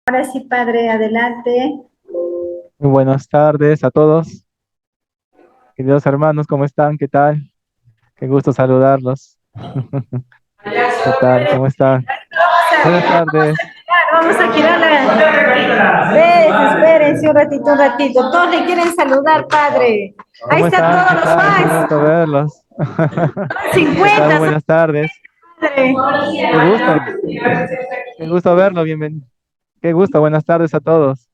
Ahora sí, padre, adelante. Muy buenas tardes a todos, queridos hermanos, ¿cómo están? ¿Qué tal? Qué gusto saludarlos. ¿Qué tal? ¿Cómo están? Buenas tardes. Vamos a girar la... Espérense un ratito. Todos le quieren saludar, padre. Ahí ¿Cómo están están? todos ¿Qué los tal? Qué fans. gusto verlos. Son ¿Qué tal? 50, son Buenas tardes. padre. Qué gusto, qué gusto verlo. Bienvenido. Qué gusto. Buenas tardes a todos.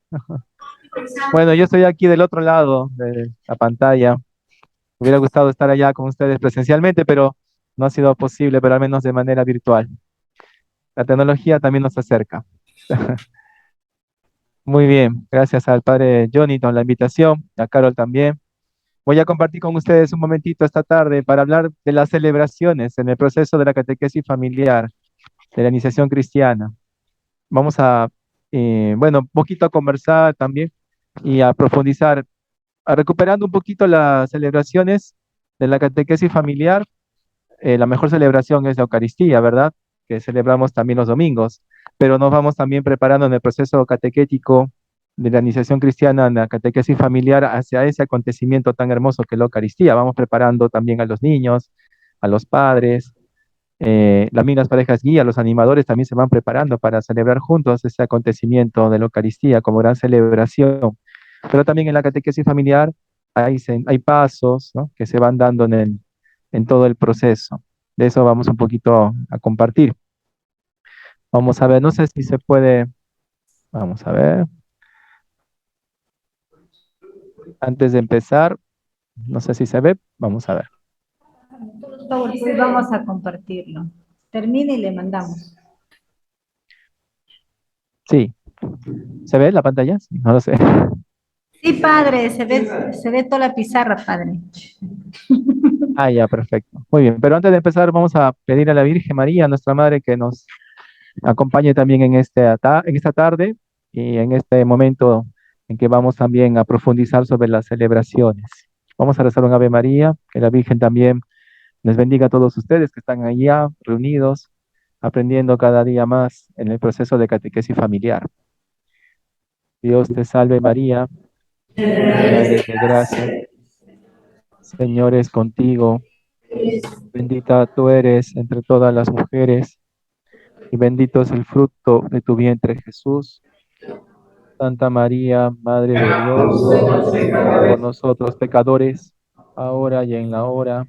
Bueno, yo estoy aquí del otro lado de la pantalla. Me hubiera gustado estar allá con ustedes presencialmente, pero no ha sido posible, pero al menos de manera virtual. La tecnología también nos acerca. Muy bien, gracias al padre Johnny por la invitación, a Carol también. Voy a compartir con ustedes un momentito esta tarde para hablar de las celebraciones en el proceso de la catequesis familiar, de la iniciación cristiana. Vamos a, bueno, un poquito a conversar también y a profundizar, a recuperando un poquito las celebraciones de la catequesis familiar. La mejor celebración es la Eucaristía, ¿verdad? Que celebramos también los domingos, pero nos vamos también preparando en el proceso catequético de la iniciación cristiana, en la catequesis familiar, hacia ese acontecimiento tan hermoso que es la Eucaristía. Vamos preparando también a los niños, a los padres, las mismas parejas guía, los animadores también se van preparando para celebrar juntos ese acontecimiento de la Eucaristía como gran celebración. Pero también en la catequesis familiar hay pasos, ¿no?, que se van dando en todo el proceso. De eso vamos un poquito a compartir. Vamos a ver, no sé si se puede, vamos a ver, antes de empezar, no sé si se ve, vamos a ver. Pues vamos a compartirlo. Termina y le mandamos. Sí, ¿se ve la pantalla? Sí, no lo sé. Sí, padre, se ve toda la pizarra, padre. Ah, ya, perfecto. Muy bien, pero antes de empezar vamos a pedir a la Virgen María, nuestra Madre, que nos acompañe también en esta tarde y en este momento en que vamos también a profundizar sobre las celebraciones. Vamos a rezar un Ave María, que la Virgen también les bendiga a todos ustedes que están allá reunidos, aprendiendo cada día más en el proceso de catequesis familiar. Dios te salve María, llena eres de gracia, Señor es contigo, bendita tú eres entre todas las mujeres y bendito es el fruto de tu vientre Jesús. Santa María, Madre de Dios, ruega por nosotros pecadores, ahora y en la hora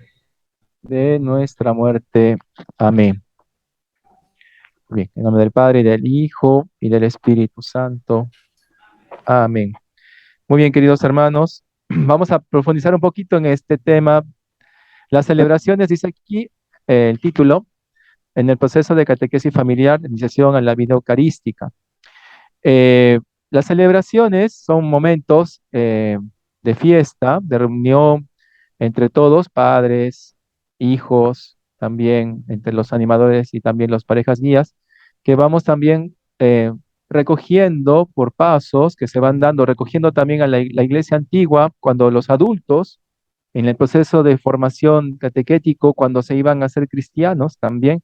de nuestra muerte. Amén. Bien, en nombre del Padre, y del Hijo, y del Espíritu Santo. Amén. Muy bien, queridos hermanos, vamos a profundizar un poquito en este tema. Las celebraciones, dice aquí el título, en el proceso de catequesis familiar, de iniciación a la vida eucarística. Eh, las celebraciones son momentos de fiesta, de reunión entre todos, padres, hijos, también entre los animadores y también las parejas guías, que vamos también recogiendo por pasos que se van dando, recogiendo también a la iglesia antigua, cuando los adultos, en el proceso de formación catequético, cuando se iban a ser cristianos, también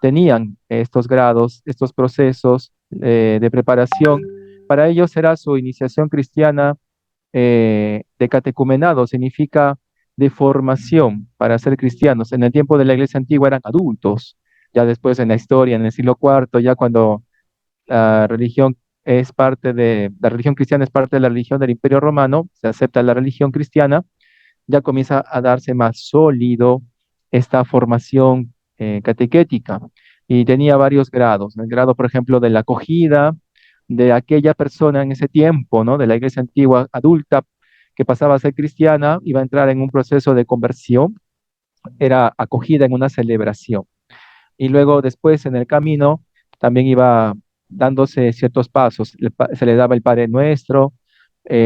tenían estos grados, estos procesos de preparación. Para ellos era su iniciación cristiana de catecumenado, significa de formación para ser cristianos. En el tiempo de la iglesia antigua eran adultos, ya después en la historia, en el siglo cuarto, ya cuando la religión la religión cristiana es parte de la religión del Imperio Romano, se acepta la religión cristiana, ya comienza a darse más sólido esta formación catequética. Y tenía varios grados, ¿no? El grado, por ejemplo, de la acogida de aquella persona en ese tiempo, ¿no?, de la iglesia antigua adulta que pasaba a ser cristiana, iba a entrar en un proceso de conversión, era acogida en una celebración. Y luego después en el camino también iba dándose ciertos pasos. Se le daba el Padre Nuestro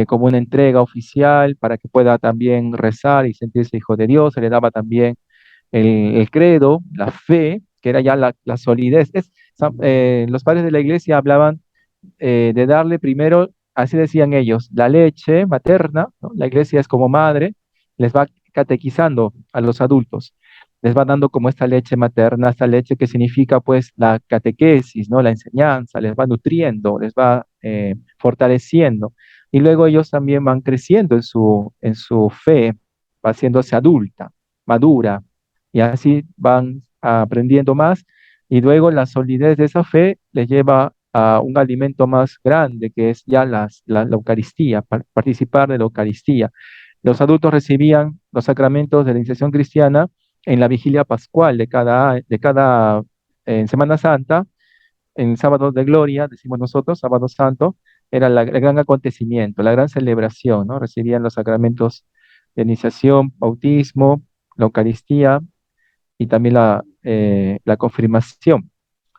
como una entrega oficial para que pueda también rezar y sentirse hijo de Dios. Se le daba también el credo, la fe, que era ya la solidez. Los padres de la iglesia hablaban de darle primero, así decían ellos, la leche materna, ¿no? La iglesia es como madre, les va catequizando a los adultos. les va dando como esta leche materna, esta leche que significa pues la catequesis, ¿no? La enseñanza, les va nutriendo, les va fortaleciendo. Y luego ellos también van creciendo en su fe, va haciéndose adulta, madura, y así van aprendiendo más. Y luego la solidez de esa fe les lleva a un alimento más grande, que es ya la Eucaristía, participar de la Eucaristía. Los adultos recibían los sacramentos de la iniciación cristiana en la vigilia pascual de cada en Semana Santa, en sábado de gloria, decimos nosotros, sábado santo, era el gran acontecimiento, la gran celebración, ¿no? Recibían los sacramentos de iniciación, bautismo, la Eucaristía y también la confirmación.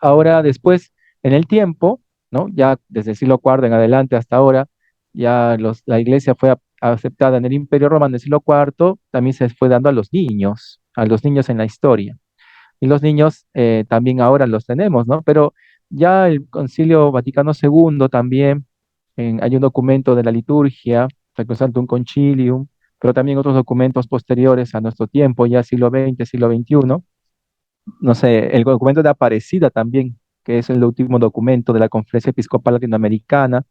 Ahora, después, en el tiempo, ¿no? Ya desde el siglo IV en adelante hasta ahora, ya la iglesia fue aceptada en el Imperio Romano del siglo IV, también se fue dando a los niños en la historia. Y los niños también ahora los tenemos, ¿no? Pero ya el Concilio Vaticano II también, hay un documento de la liturgia, Sacrosanctum Concilium, pero también otros documentos posteriores a nuestro tiempo, ya siglo XX, siglo XXI, no sé, el documento de Aparecida también, que es el último documento de la Conferencia Episcopal Latinoamericana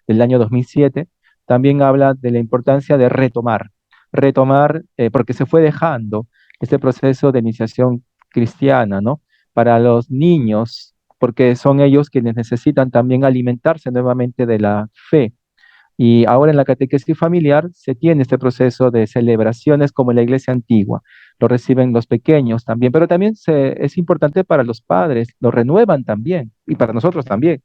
del año 2007, también habla de la importancia de retomar, porque se fue dejando este proceso de iniciación cristiana, ¿no? Para los niños, porque son ellos quienes necesitan también alimentarse nuevamente de la fe. Y ahora en la catequesis familiar se tiene este proceso de celebraciones como en la iglesia antigua. Lo reciben los pequeños también, pero también es importante para los padres, lo renuevan también y para nosotros también.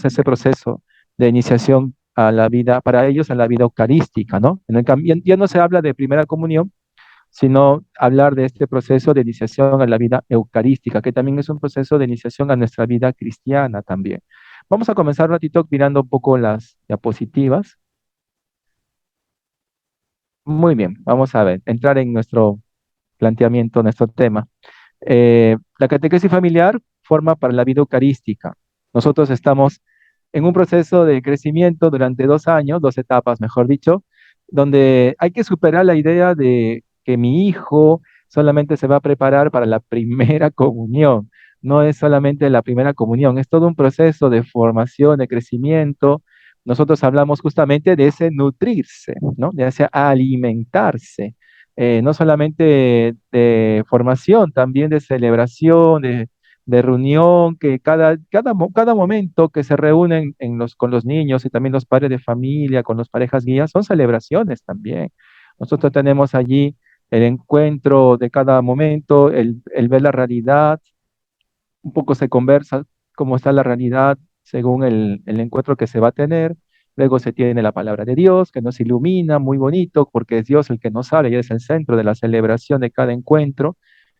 Ese proceso de iniciación a la vida, para ellos a la vida eucarística, ¿no? Ya no se habla de primera comunión, sino hablar de este proceso de iniciación a la vida eucarística, que también es un proceso de iniciación a nuestra vida cristiana también. Vamos a comenzar un ratito mirando un poco las diapositivas. Muy bien, vamos a ver, entrar en nuestro planteamiento, nuestro tema. La catequesis familiar forma para la vida eucarística. Nosotros estamos en un proceso de crecimiento durante 2 años, 2 etapas, mejor dicho, donde hay que superar la idea de que mi hijo solamente se va a preparar para la primera comunión. No es solamente la primera comunión, es todo un proceso de formación, de crecimiento. Nosotros hablamos justamente de ese nutrirse, ¿no? De ese alimentarse, no solamente de formación, también de celebración, de reunión, que cada momento que se reúnen con los niños y también los padres de familia, con las parejas guías, son celebraciones también. Nosotros tenemos allí el encuentro de cada momento, el ver la realidad, un poco se conversa cómo está la realidad según el encuentro que se va a tener. Luego se tiene la palabra de Dios que nos ilumina, muy bonito, porque es Dios el que nos habla y es el centro de la celebración de cada encuentro.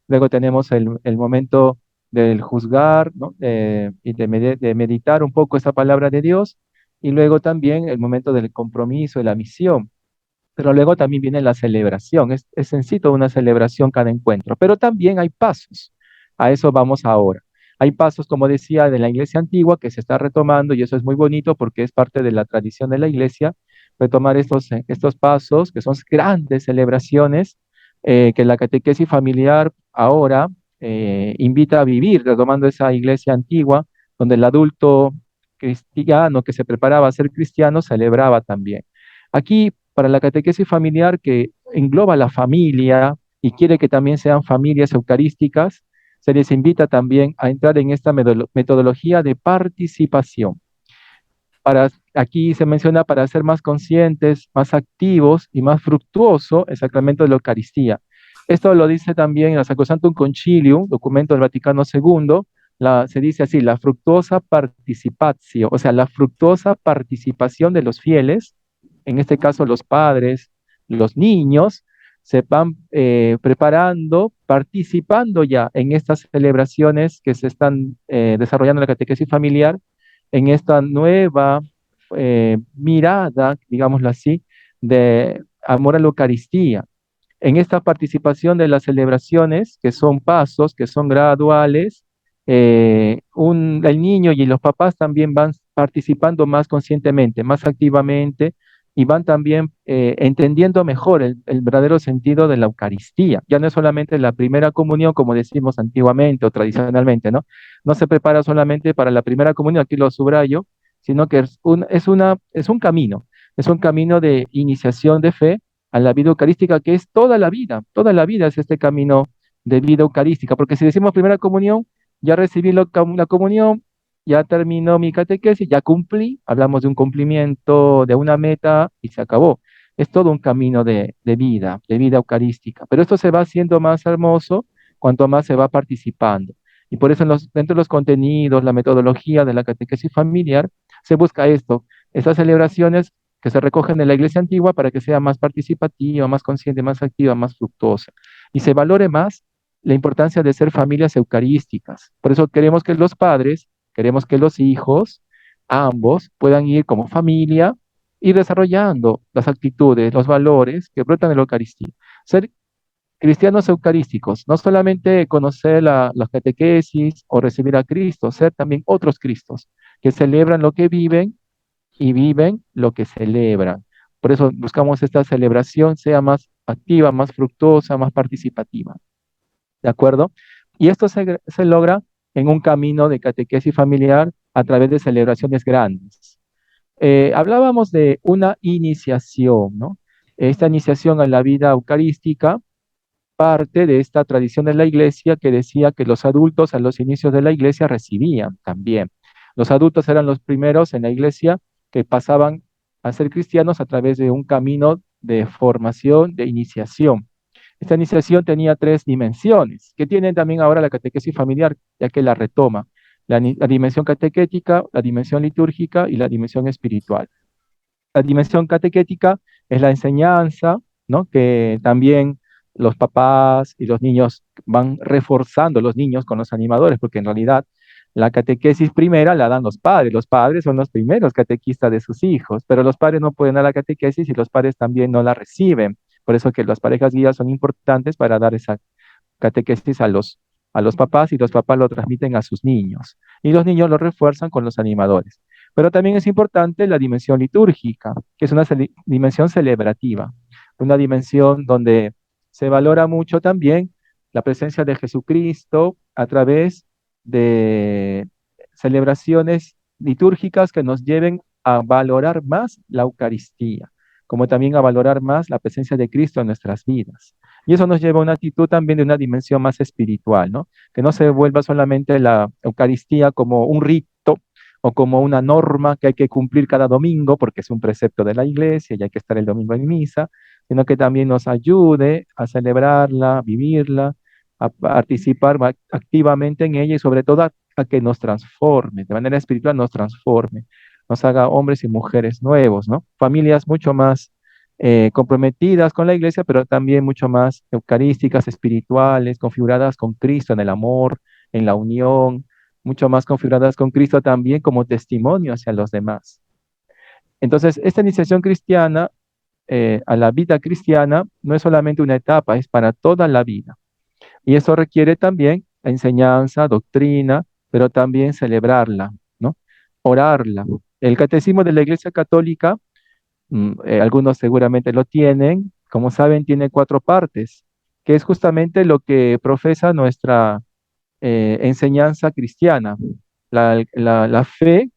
Luego tenemos el momento del juzgar, ¿no? Y de meditar un poco esa palabra de Dios. Y luego también el momento del compromiso y la misión. Pero luego también viene la celebración. Es en sí toda una celebración cada encuentro. Pero también hay pasos. A eso vamos ahora. Hay pasos, como decía, de la iglesia antigua que se está retomando y eso es muy bonito porque es parte de la tradición de la iglesia, retomar estos pasos que son grandes celebraciones que la catequesis familiar ahora invita a vivir, retomando esa iglesia antigua donde el adulto cristiano que se preparaba a ser cristiano celebraba también. Aquí, para la catequesis familiar que engloba la familia y quiere que también sean familias eucarísticas, se les invita también a entrar en esta metodología de participación. Aquí se menciona para ser más conscientes, más activos y más fructuoso el sacramento de la Eucaristía. Esto lo dice también en el Sacrosanctum Concilium, documento del Vaticano II, se dice así, la fructuosa participatio, o sea, la fructuosa participación de los fieles, en este caso los padres, los niños, se van preparando, participando ya en estas celebraciones que se están desarrollando en la catequesis familiar, en esta nueva mirada, digámoslo así, de amor a la Eucaristía. En esta participación de las celebraciones, que son pasos, que son graduales, el niño y los papás también van participando más conscientemente, más activamente, y van también entendiendo mejor el verdadero sentido de la Eucaristía. Ya no es solamente la primera comunión, como decimos antiguamente o tradicionalmente, ¿no? No se prepara solamente para la primera comunión, aquí lo subrayo, sino que es un camino de iniciación de fe a la vida eucarística, que es toda la vida es este camino de vida eucarística, porque si decimos primera comunión, ya recibí la comunión, ya terminó mi catequesis, ya cumplí, hablamos de un cumplimiento, de una meta y se acabó. Es todo un camino de vida eucarística, pero esto se va haciendo más hermoso cuanto más se va participando. Y por eso dentro de los contenidos, la metodología de la catequesis familiar, se busca esto, estas celebraciones que se recogen en la iglesia antigua para que sea más participativa, más consciente, más activa, más fructuosa. Y se valore más la importancia de ser familias eucarísticas. Por eso queremos que los padres, queremos que los hijos, ambos, puedan ir como familia y desarrollando las actitudes, los valores que brotan de la Eucaristía. Ser cristianos eucarísticos, no solamente conocer la catequesis o recibir a Cristo, ser también otros Cristos que celebran lo que viven y viven lo que celebran. Por eso buscamos esta celebración sea más activa, más fructuosa, más participativa. ¿De acuerdo? Y esto se logra en un camino de catequesis familiar a través de celebraciones grandes. Hablábamos de una iniciación, ¿no? Esta iniciación a la vida eucarística parte de esta tradición de la iglesia que decía que los adultos a los inicios de la iglesia recibían también. Los adultos eran los primeros en la iglesia que pasaban a ser cristianos a través de un camino de formación, de iniciación. Esta iniciación tenía tres dimensiones, que tienen también ahora la catequesis familiar, ya que la retoma. La dimensión catequética, la dimensión litúrgica y la dimensión espiritual. La dimensión catequética es la enseñanza, ¿no? Que también los papás y los niños van reforzando los niños con los animadores, porque en realidad la catequesis primera la dan los padres son los primeros catequistas de sus hijos, pero los padres no pueden dar la catequesis y los padres también no la reciben. Por eso que las parejas guías son importantes para dar esa catequesis a los papás y los papás lo transmiten a sus niños y los niños lo refuerzan con los animadores. Pero también es importante la dimensión litúrgica, que es una dimensión celebrativa, una dimensión donde se valora mucho también la presencia de Jesucristo a través de celebraciones litúrgicas que nos lleven a valorar más la Eucaristía, como también a valorar más la presencia de Cristo en nuestras vidas. Y eso nos lleva a una actitud también de una dimensión más espiritual, ¿no? Que no se vuelva solamente la Eucaristía como un rito o como una norma que hay que cumplir cada domingo porque es un precepto de la iglesia y hay que estar el domingo en misa, sino que también nos ayude a celebrarla, a vivirla, a participar activamente en ella y sobre todo a que nos transforme, de manera espiritual nos transforme, nos haga hombres y mujeres nuevos, ¿no? Familias mucho más comprometidas con la iglesia, pero también mucho más eucarísticas, espirituales, configuradas con Cristo en el amor, en la unión, mucho más configuradas con Cristo también como testimonio hacia los demás. Entonces, esta iniciación cristiana a la vida cristiana no es solamente una etapa, es para toda la vida. Y eso requiere también enseñanza, doctrina, pero también celebrarla, ¿no? Orarla. El catecismo de la Iglesia Católica, algunos seguramente lo tienen, como saben, tiene cuatro partes, que es justamente lo que profesa nuestra enseñanza cristiana. La fe,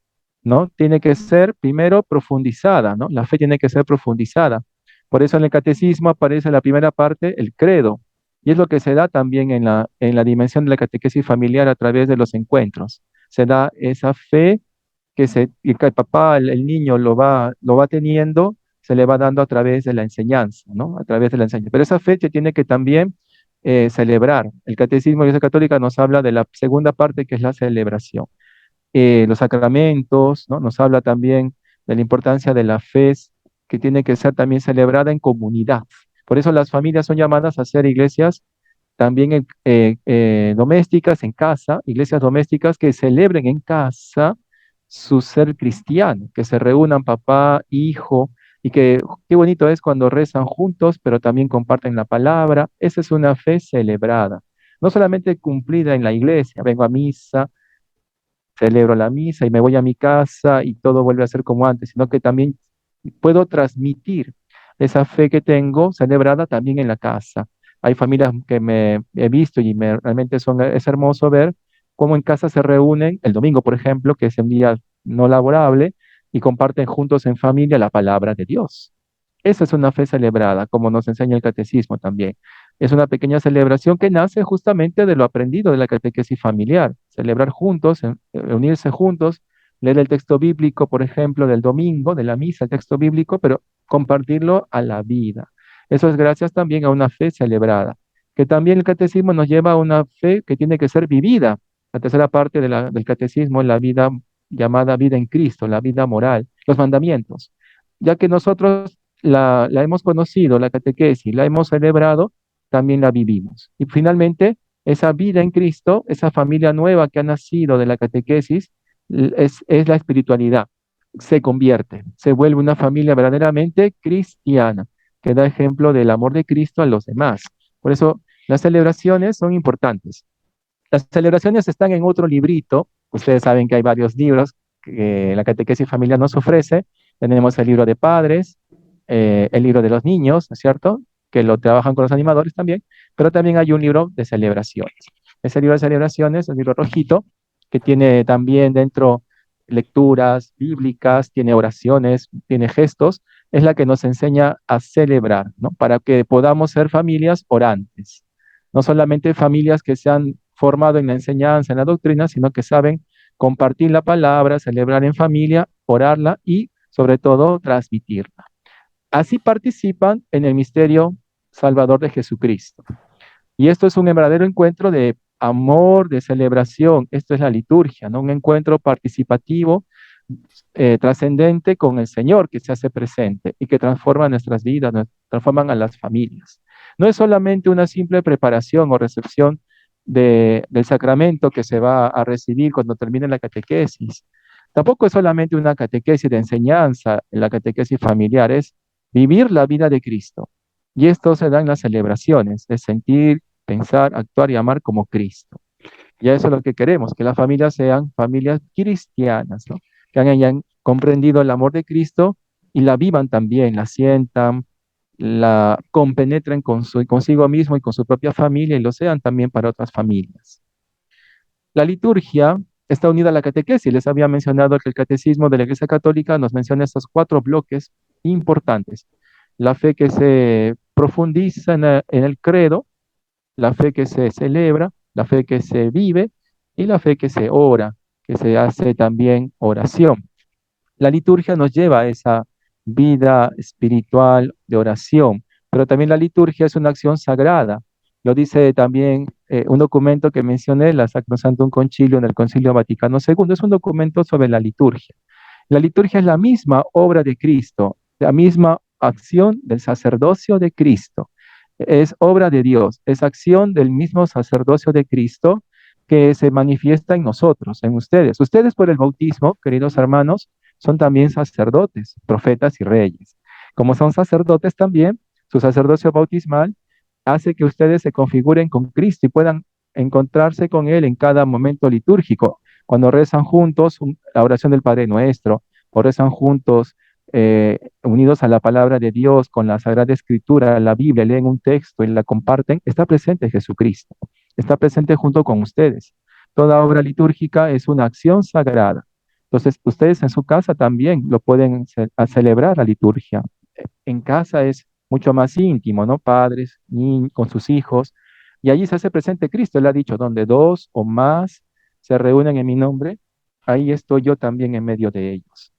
¿no? Tiene que ser primero profundizada, ¿no? La fe tiene que ser profundizada. Por eso en el catecismo aparece la primera parte, el credo, y es lo que se da también en la dimensión de la catequesis familiar a través de los encuentros. Se da esa fe y que el papá, el niño lo va teniendo, se le va dando a través de la enseñanza, ¿no? A través de la enseñanza. Pero esa fe se tiene que también celebrar. El Catecismo de la Iglesia Católica nos habla de la segunda parte que es la celebración. Los sacramentos, ¿no? Nos habla también de la importancia de la fe que tiene que ser también celebrada en comunidad. Por eso las familias son llamadas a ser iglesias también domésticas en casa, iglesias domésticas que celebren en casa su ser cristiano, que se reúnan papá, hijo, y que qué bonito es cuando rezan juntos, pero también comparten la palabra. Esa es una fe celebrada, no solamente cumplida en la iglesia, vengo a misa, celebro la misa y me voy a mi casa y todo vuelve a ser como antes, sino que también puedo transmitir esa fe que tengo celebrada también en la casa. Hay familias que me he visto y realmente es hermoso ver cómo en casa se reúnen el domingo, por ejemplo, que es el día no laborable, y comparten juntos en familia la palabra de Dios. Esa es una fe celebrada, como nos enseña el catecismo también. Es una pequeña celebración que nace justamente de lo aprendido de la catequesis familiar. Celebrar juntos, unirse juntos, leer el texto bíblico, por ejemplo, del domingo, de la misa, el texto bíblico, pero compartirlo a la vida. Eso es gracias también a una fe celebrada, que también el catecismo nos lleva a una fe que tiene que ser vivida. La tercera parte del catecismo es la vida llamada vida en Cristo, la vida moral, los mandamientos. Ya que nosotros la hemos conocido, la catequesis, la hemos celebrado, también la vivimos. Y finalmente, esa vida en Cristo, esa familia nueva que ha nacido de la catequesis, es la espiritualidad. Se convierte, se vuelve una familia verdaderamente cristiana, que da ejemplo del amor de Cristo a los demás. Por eso las celebraciones son importantes. Las celebraciones están en otro librito. Ustedes saben que hay varios libros que la catequesis familiar nos ofrece. Tenemos el libro de padres, el libro de los niños, ¿no es cierto? Que lo trabajan con los animadores también, pero también hay un libro de celebraciones. Ese libro de celebraciones, el libro rojito, que tiene también dentro lecturas bíblicas, tiene oraciones, tiene gestos, es la que nos enseña a celebrar, ¿no? Para que podamos ser familias orantes. No solamente familias que se han formado en la enseñanza, en la doctrina, sino que saben compartir la palabra, celebrar en familia, orarla y, sobre todo, transmitirla. Así participan en el misterio salvador de Jesucristo. Y esto es un verdadero encuentro de amor, de celebración. Esto es la liturgia, ¿no? Un encuentro participativo, trascendente con el Señor que se hace presente y que transforma nuestras vidas, transforman a las familias. No es solamente una simple preparación o recepción del sacramento que se va a recibir cuando termine la catequesis. Tampoco es solamente una catequesis de enseñanza en la catequesis familiar, es vivir la vida de Cristo. Y esto se da en las celebraciones, es sentir, pensar, actuar y amar como Cristo. Y eso es lo que queremos, que las familias sean familias cristianas, ¿no? Que hayan comprendido el amor de Cristo y la vivan también, la sientan, la compenetren consigo mismo y con su propia familia y lo sean también para otras familias. La liturgia está unida a la catequesis. Les había mencionado que el catecismo de la Iglesia Católica nos menciona estos cuatro bloques importantes. La fe que se profundiza en el credo, la fe que se celebra, la fe que se vive y la fe que se ora, que se hace también oración. La liturgia nos lleva a esa vida espiritual de oración, pero también la liturgia es una acción sagrada. Lo dice también un documento que mencioné, la Sacrosanctum Concilium del Concilio Vaticano II, es un documento sobre la liturgia. La liturgia es la misma obra de Cristo, la misma acción del sacerdocio de Cristo. Es obra de Dios, es acción del mismo sacerdocio de Cristo que se manifiesta en nosotros, en ustedes. Ustedes por el bautismo, queridos hermanos, son también sacerdotes, profetas y reyes. Como son sacerdotes también, su sacerdocio bautismal hace que ustedes se configuren con Cristo y puedan encontrarse con Él en cada momento litúrgico. Cuando rezan juntos la oración del Padre Nuestro, o rezan juntos unidos a la palabra de Dios, con la Sagrada Escritura, la Biblia, leen un texto y la comparten, está presente Jesucristo, está presente junto con ustedes. Toda obra litúrgica es una acción sagrada. Entonces, ustedes en su casa también lo pueden celebrar la liturgia. En casa es mucho más íntimo, ¿no? Padres, niños, con sus hijos, y allí se hace presente Cristo. Él ha dicho, donde dos o más se reúnen en mi nombre, ahí estoy yo también en medio de ellos.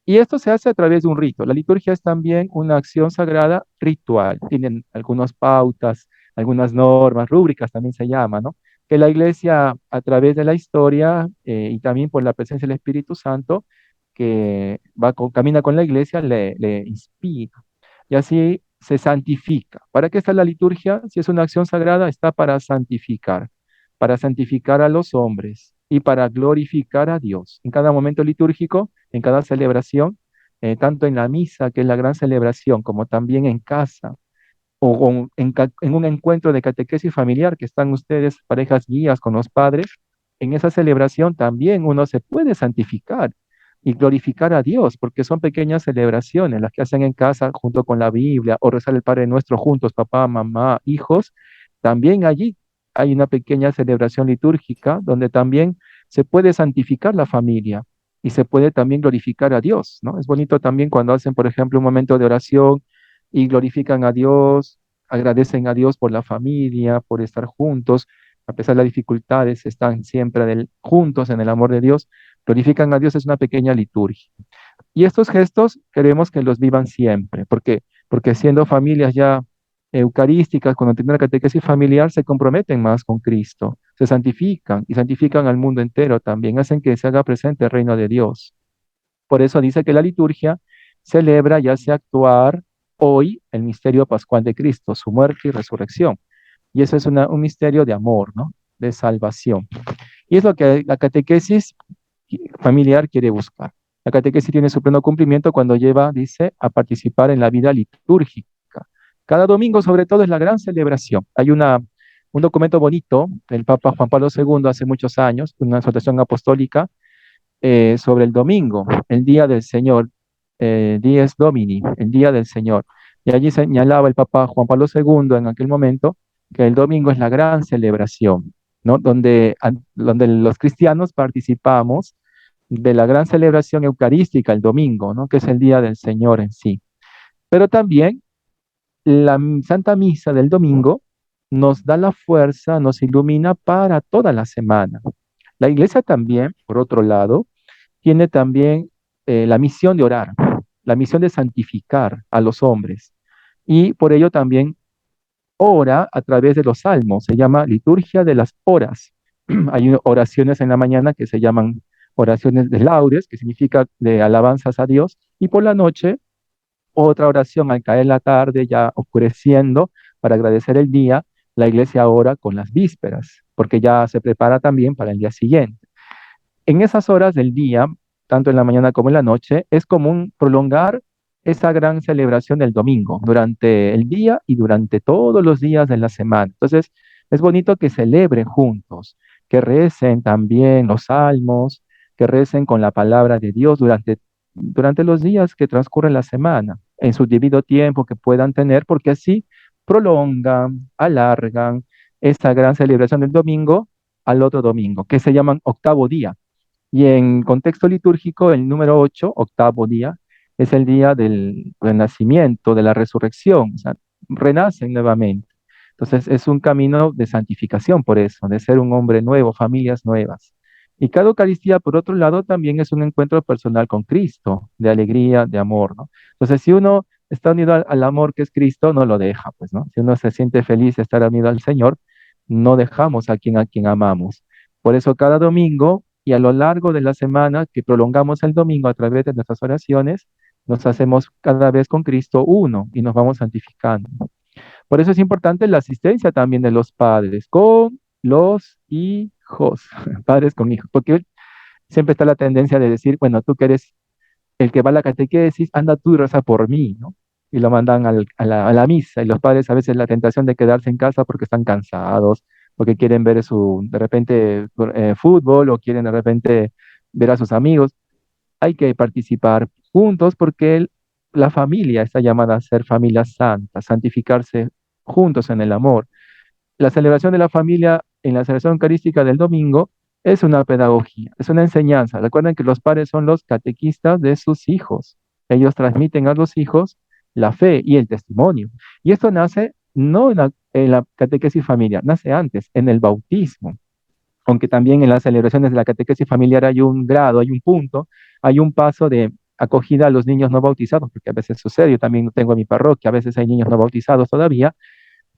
Y esto se hace a través de un rito. La liturgia es también una acción sagrada ritual. Tienen algunas pautas, algunas normas, rúbricas también se llama, ¿no? Que la iglesia a través de la historia y también por la presencia del Espíritu Santo que camina con la iglesia le inspira. Y así se santifica. ¿Para qué está la liturgia? Si es una acción sagrada, está para santificar a los hombres y para glorificar a Dios. En cada momento litúrgico, en cada celebración, tanto en la misa, que es la gran celebración, como también en casa, en un encuentro de catequesis familiar que están ustedes, parejas guías con los padres, en esa celebración también uno se puede santificar. y glorificar a Dios, porque son pequeñas celebraciones, las que hacen en casa junto con la Biblia o rezar el Padre Nuestro juntos, papá, mamá, hijos. También allí hay una pequeña celebración litúrgica donde también se puede santificar la familia y se puede también glorificar a Dios, ¿no? Es bonito también cuando hacen, por ejemplo, un momento de oración y glorifican a Dios, agradecen a Dios por la familia, por estar juntos, a pesar de las dificultades, están siempre juntos en el amor de Dios, glorifican a Dios, es una pequeña liturgia. Y estos gestos queremos que los vivan siempre, porque siendo familias ya eucarísticas, cuando tienen la catequesis familiar, se comprometen más con Cristo, se santifican y santifican al mundo entero también, hacen que se haga presente el reino de Dios. Por eso dice que la liturgia celebra y hace actuar hoy el misterio pascual de Cristo, su muerte y resurrección. Y eso es un misterio de amor, ¿no? De salvación. Y es lo que la catequesis familiar quiere buscar. La catequesis tiene su pleno cumplimiento cuando lleva, dice, a participar en la vida litúrgica. Cada domingo, sobre todo, es la gran celebración. Hay un documento bonito del Papa Juan Pablo II hace muchos años, una exhortación apostólica sobre el domingo, el día del Señor, Dies Domini, el día del Señor. Y allí señalaba el Papa Juan Pablo II en aquel momento que el domingo es la gran celebración, ¿no? Donde los cristianos participamos de la gran celebración eucarística el domingo, ¿no? Que es el día del Señor en sí. Pero también la Santa Misa del domingo nos da la fuerza, nos ilumina para toda la semana. La iglesia también, por otro lado, tiene también la misión de orar, la misión de santificar a los hombres. Y por ello también ora a través de los salmos, se llama liturgia de las horas. Hay oraciones en la mañana que se llaman oraciones de laudes, que significa de alabanzas a Dios, y por la noche otra oración al caer la tarde, ya oscureciendo, para agradecer el día, la iglesia ora con las vísperas, porque ya se prepara también para el día siguiente. En esas horas del día, tanto en la mañana como en la noche, es común prolongar esa gran celebración del domingo durante el día y durante todos los días de la semana. Entonces, es bonito que celebren juntos, que recen también los salmos, que recen con la palabra de Dios durante los días que transcurren la semana, en su debido tiempo que puedan tener, porque así prolongan, alargan esa gran celebración del domingo al otro domingo, que se llaman octavo día. Y en contexto litúrgico, el número 8, octavo día, es el día del renacimiento, de la resurrección, o sea, renacen nuevamente. Entonces es un camino de santificación por eso, de ser un hombre nuevo, familias nuevas. Y cada Eucaristía, por otro lado, también es un encuentro personal con Cristo, de alegría, de amor, ¿no? Entonces, si uno está unido al amor que es Cristo, no lo deja, pues, ¿no? Si uno se siente feliz de estar unido al Señor, no dejamos a quien amamos. Por eso cada domingo y a lo largo de la semana que prolongamos el domingo a través de nuestras oraciones, nos hacemos cada vez con Cristo uno y nos vamos santificando. Por eso es importante la asistencia también de los padres con los hijos, padres con hijos, porque siempre está la tendencia de decir, bueno, tú que eres el que va a la catequesis, anda tú y reza por mí, ¿no? Y lo mandan a la misa. Y los padres a veces la tentación de quedarse en casa porque están cansados, porque quieren ver de repente, fútbol o quieren de repente ver a sus amigos. Hay que participar juntos porque la familia está llamada a ser familia santa, santificarse juntos en el amor. La celebración de la familia en la celebración eucarística del domingo es una pedagogía, es una enseñanza. Recuerden que los padres son los catequistas de sus hijos. Ellos transmiten a los hijos la fe y el testimonio. Y esto nace no en la catequesis familiar, nace antes, en el bautismo. Aunque también en las celebraciones de la catequesis familiar hay un grado, hay un punto, hay un paso de acogida a los niños no bautizados, porque a veces sucede, yo también tengo en mi parroquia, a veces hay niños no bautizados todavía,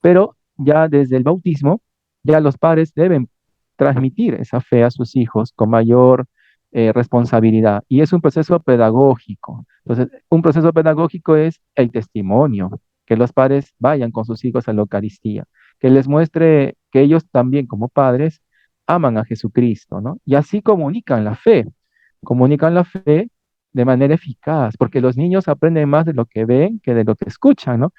pero ya desde el bautismo, ya los padres deben transmitir esa fe a sus hijos con mayor responsabilidad. Y es un proceso pedagógico. Entonces, un proceso pedagógico es el testimonio, que los padres vayan con sus hijos a la Eucaristía, que les muestre que ellos también como padres aman a Jesucristo, ¿no? Y así comunican la fe de manera eficaz, porque los niños aprenden más de lo que ven que de lo que escuchan, ¿no?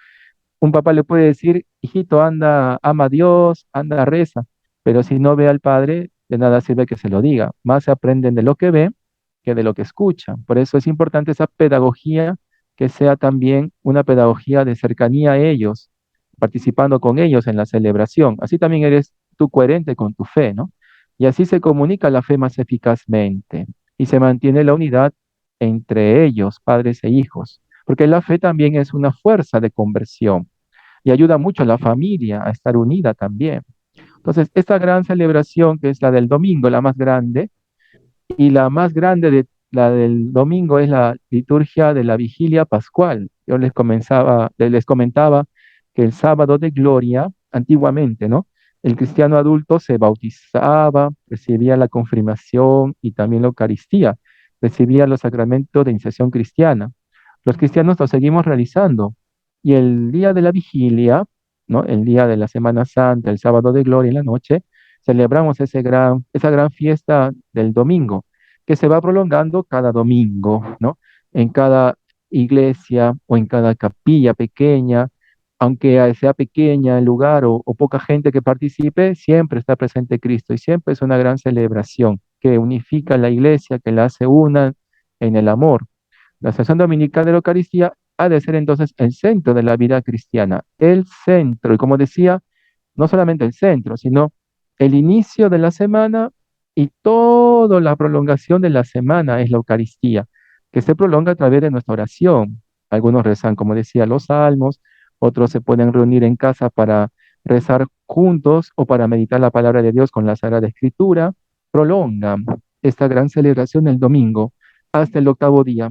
Un papá le puede decir, hijito, anda, ama a Dios, anda, reza, pero si no ve al padre, de nada sirve que se lo diga. Más se aprenden de lo que ve que de lo que escuchan. Por eso es importante esa pedagogía que sea también una pedagogía de cercanía a ellos, participando con ellos en la celebración. Así también eres tú coherente con tu fe, ¿no? Y así se comunica la fe más eficazmente y se mantiene la unidad entre ellos, padres e hijos, porque la fe también es una fuerza de conversión y ayuda mucho a la familia a estar unida también. Entonces, esta gran celebración que es la del domingo, la más grande, y la más grande de la del domingo es la liturgia de la vigilia pascual. Yo les comentaba que el sábado de gloria, antiguamente, ¿no? El cristiano adulto se bautizaba, recibía la confirmación y también la Eucaristía, recibía los sacramentos de iniciación cristiana. Los cristianos lo seguimos realizando. Y el día de la vigilia, ¿no? El día de la Semana Santa, el sábado de gloria en la noche, celebramos esa gran fiesta del domingo, que se va prolongando cada domingo, ¿no? En cada iglesia o en cada capilla pequeña, aunque sea pequeña el lugar o poca gente que participe, siempre está presente Cristo y siempre es una gran celebración que unifica a la iglesia, que la hace una en el amor. La sesión dominical de la Eucaristía ha de ser entonces el centro de la vida cristiana, el centro, y como decía, no solamente el centro, sino el inicio de la semana y toda la prolongación de la semana es la Eucaristía, que se prolonga a través de nuestra oración. Algunos rezan, como decía, los salmos, otros se pueden reunir en casa para rezar juntos o para meditar la palabra de Dios con la Sagrada Escritura. Prolongan esta gran celebración el domingo hasta el octavo día.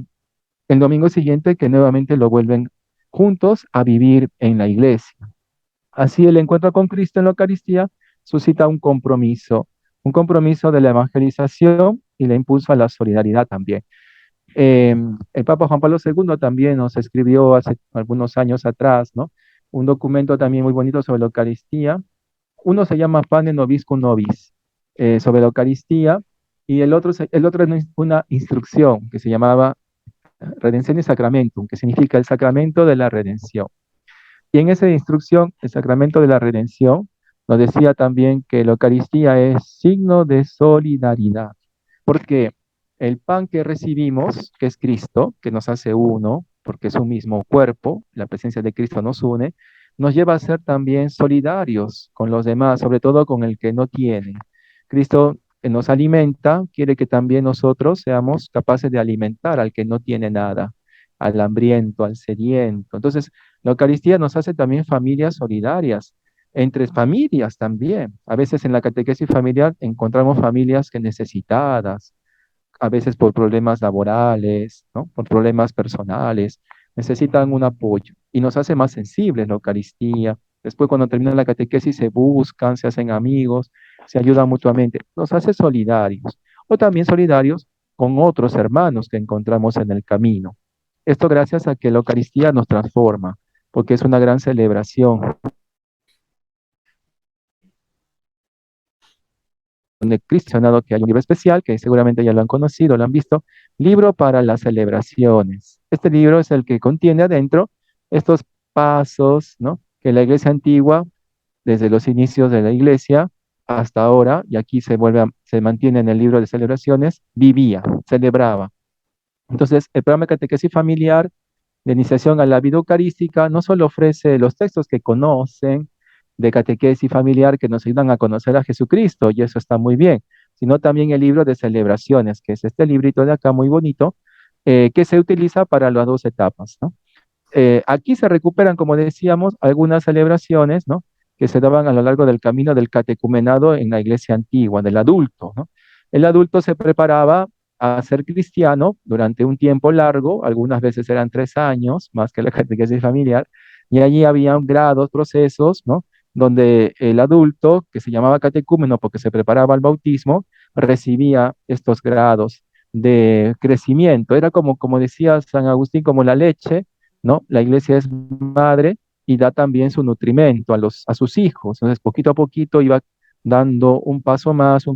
El domingo siguiente que nuevamente lo vuelven juntos a vivir en la iglesia. Así el encuentro con Cristo en la Eucaristía suscita un compromiso de la evangelización y le impulso a la solidaridad también. El Papa Juan Pablo II también nos escribió hace algunos años atrás, ¿no? Un documento también muy bonito sobre la Eucaristía. Uno se llama Pane Nobiscum Nobis, sobre la Eucaristía, y el otro es una instrucción que se llamaba Redención y Sacramentum, que significa el sacramento de la redención. Y en esa instrucción, el sacramento de la redención, nos decía también que la Eucaristía es signo de solidaridad, porque el pan que recibimos, que es Cristo, que nos hace uno, porque es un mismo cuerpo, la presencia de Cristo nos une, nos lleva a ser también solidarios con los demás, sobre todo con el que no tiene. Cristo nos alimenta, quiere que también nosotros seamos capaces de alimentar al que no tiene nada, al hambriento, al sediento. Entonces, la Eucaristía nos hace también familias solidarias, entre familias también. A veces en la catequesis familiar encontramos familias que necesitadas, a veces por problemas laborales, ¿no? Por problemas personales, necesitan un apoyo y nos hace más sensibles la Eucaristía. Después cuando termina la catequesis se buscan, se hacen amigos, se ayudan mutuamente, nos hace solidarios o también solidarios con otros hermanos que encontramos en el camino. Esto gracias a que la Eucaristía nos transforma, porque es una gran celebración donde Cristianado que hay un libro especial, que seguramente ya lo han conocido, lo han visto, libro para las celebraciones. Este libro es el que contiene adentro estos pasos, ¿no? Que la iglesia antigua, desde los inicios de la iglesia hasta ahora, y aquí se mantiene en el libro de celebraciones, vivía, celebraba. Entonces, el programa de catequesis familiar de iniciación a la vida eucarística no solo ofrece los textos que conocen de catequesis familiar que nos ayudan a conocer a Jesucristo, y eso está muy bien, sino también el libro de celebraciones, que es este librito de acá muy bonito, que se utiliza para las dos etapas, ¿no? Aquí se recuperan, como decíamos, algunas celebraciones, ¿no? Que se daban a lo largo del camino del catecumenado en la iglesia antigua, del adulto, ¿no? El adulto se preparaba a ser cristiano durante un tiempo largo, algunas veces eran 3 años, más que la catequesis familiar, y allí había grados, procesos, ¿no? Donde el adulto, que se llamaba catecúmeno porque se preparaba al bautismo, recibía estos grados de crecimiento. Era como decía San Agustín, como la leche, ¿no? La iglesia es madre y da también su nutrimento a sus hijos. Entonces, poquito a poquito iba dando un paso más,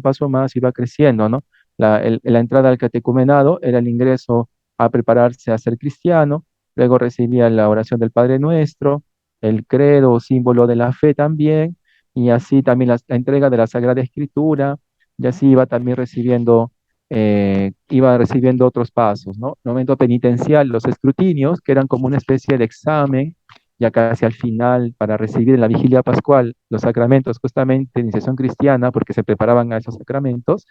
iba creciendo, ¿no? La entrada al catecumenado era el ingreso a prepararse a ser cristiano, luego recibía la oración del Padre Nuestro, el credo, símbolo de la fe también, y así también la entrega de la Sagrada Escritura, y así iba también recibiendo iba recibiendo otros pasos, ¿no? El momento penitencial, los escrutinios, que eran como una especie de examen, ya casi al final, para recibir en la vigilia pascual los sacramentos, justamente de iniciación cristiana, porque se preparaban a esos sacramentos,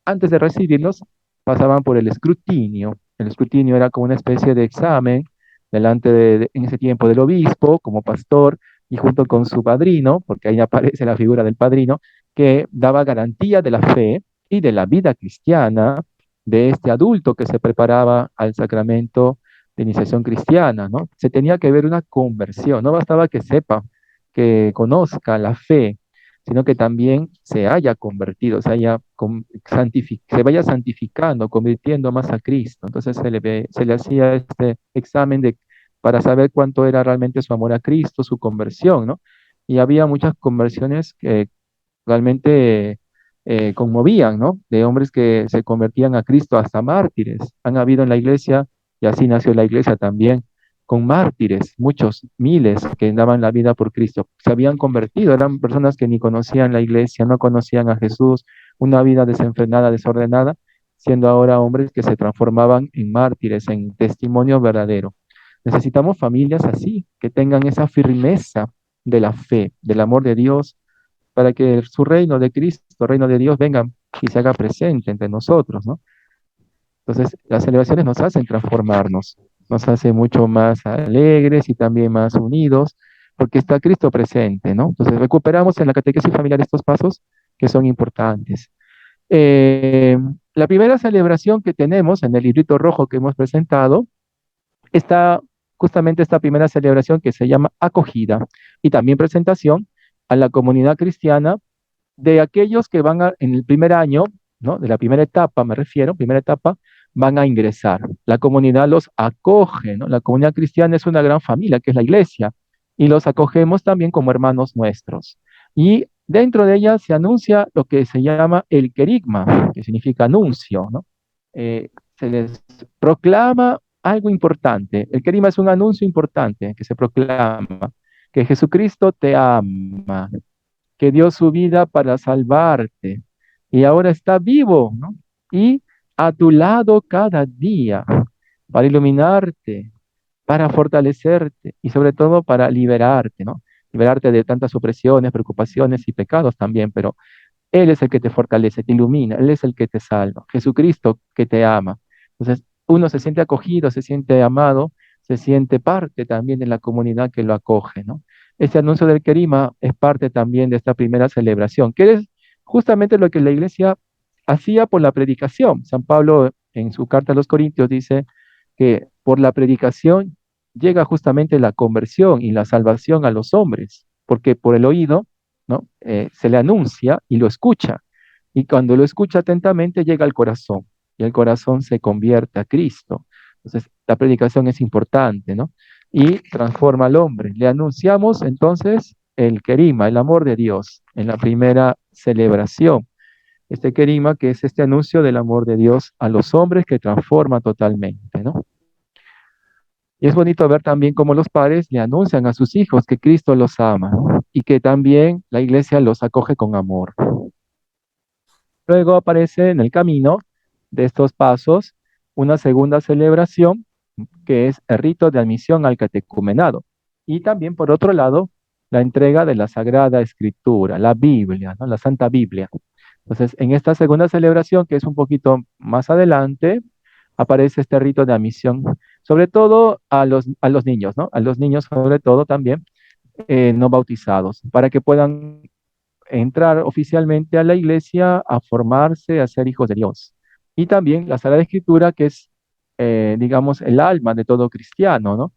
antes de recibirlos, pasaban por el escrutinio. El escrutinio era como una especie de examen delante en ese tiempo del obispo, como pastor, y junto con su padrino, porque ahí aparece la figura del padrino, que daba garantía de la fe y de la vida cristiana de este adulto que se preparaba al sacramento de iniciación cristiana, ¿no? Se tenía que ver una conversión, no bastaba que sepa, que conozca la fe, sino que también se haya convertido, se vaya santificando, convirtiendo más a Cristo. Entonces se le hacía este examen para saber cuánto era realmente su amor a Cristo, su conversión, ¿no? Y había muchas conversiones que realmente conmovían, ¿no? De hombres que se convertían a Cristo, hasta mártires. Han habido en la iglesia, y así nació la iglesia también, con mártires, muchos, miles que daban la vida por Cristo. Se habían convertido, eran personas que ni conocían la iglesia, no conocían a Jesús, una vida desenfrenada, desordenada, siendo ahora hombres que se transformaban en mártires, en testimonio verdadero. Necesitamos familias así, que tengan esa firmeza de la fe, del amor de Dios, para que su reino de Cristo, el reino de Dios, venga y se haga presente entre nosotros, ¿no? Entonces, las celebraciones nos hacen transformarnos, nos hacen mucho más alegres y también más unidos, porque está Cristo presente, ¿no? Entonces, recuperamos en la catequesis familiar estos pasos que son importantes. Eh, la primera celebración que tenemos en el librito rojo que hemos presentado está justamente esta primera celebración que se llama acogida y también presentación a la comunidad cristiana de aquellos que en el primer año, ¿no? De la primera etapa, me refiero, primera etapa, van a ingresar. La comunidad los acoge, ¿no? La comunidad cristiana es una gran familia, que es la iglesia, y los acogemos también como hermanos nuestros. Y dentro de ella se anuncia lo que se llama el querigma, que significa anuncio, ¿no? Se les proclama algo importante. El querigma es un anuncio importante que se proclama, que Jesucristo te ama, que dio su vida para salvarte y ahora está vivo, ¿no? Y a tu lado cada día para iluminarte, para fortalecerte y sobre todo para liberarte, ¿no? Liberarte de tantas opresiones, preocupaciones y pecados también, pero Él es el que te fortalece, te ilumina, Él es el que te salva, Jesucristo que te ama. Entonces, uno se siente acogido, se siente amado, se siente parte también de la comunidad que lo acoge, ¿no? Este anuncio del Querima es parte también de esta primera celebración, que es justamente lo que la iglesia hacía por la predicación. San Pablo en su carta a los Corintios dice que por la predicación llega justamente la conversión y la salvación a los hombres, porque por el oído, ¿no? Se le anuncia y lo escucha. Y cuando lo escucha atentamente llega al corazón y el corazón se convierte a Cristo. Entonces, la predicación es importante, ¿no? Y transforma al hombre. Le anunciamos entonces el querima, el amor de Dios, en la primera celebración. Este querima que es este anuncio del amor de Dios a los hombres que transforma totalmente, ¿no? Y es bonito ver también cómo los padres le anuncian a sus hijos que Cristo los ama, ¿no? Y que también la iglesia los acoge con amor. Luego aparece en el camino de estos pasos una segunda celebración que es el rito de admisión al catecumenado. Y también, por otro lado, la entrega de la Sagrada Escritura, la Biblia, ¿no? La Santa Biblia. Entonces, en esta segunda celebración, que es un poquito más adelante, aparece este rito de admisión, sobre todo a los niños, ¿no? A los niños, sobre todo también, no bautizados, para que puedan entrar oficialmente a la iglesia, a formarse, a ser hijos de Dios. Y también la Sagrada Escritura, que es, digamos, el alma de todo cristiano, ¿no?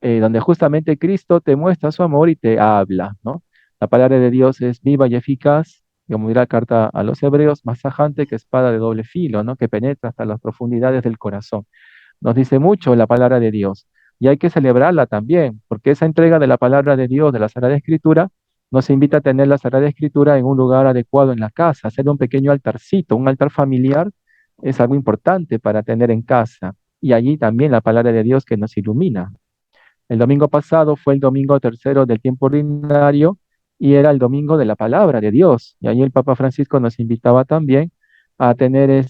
Donde justamente Cristo te muestra su amor y te habla, ¿no? La palabra de Dios es viva y eficaz, como dirá la carta a los hebreos, más tajante que espada de doble filo, ¿no? Que penetra hasta las profundidades del corazón. Nos dice mucho la palabra de Dios y hay que celebrarla también, porque esa entrega de la palabra de Dios, de la Sagrada Escritura, nos invita a tener la Sagrada Escritura en un lugar adecuado en la casa, hacer un pequeño altarcito, un altar familiar es algo importante para tener en casa y allí también la palabra de Dios que nos ilumina. El domingo pasado fue el domingo tercero del tiempo ordinario y era el domingo de la palabra de Dios. Y ahí el Papa Francisco nos invitaba también a tener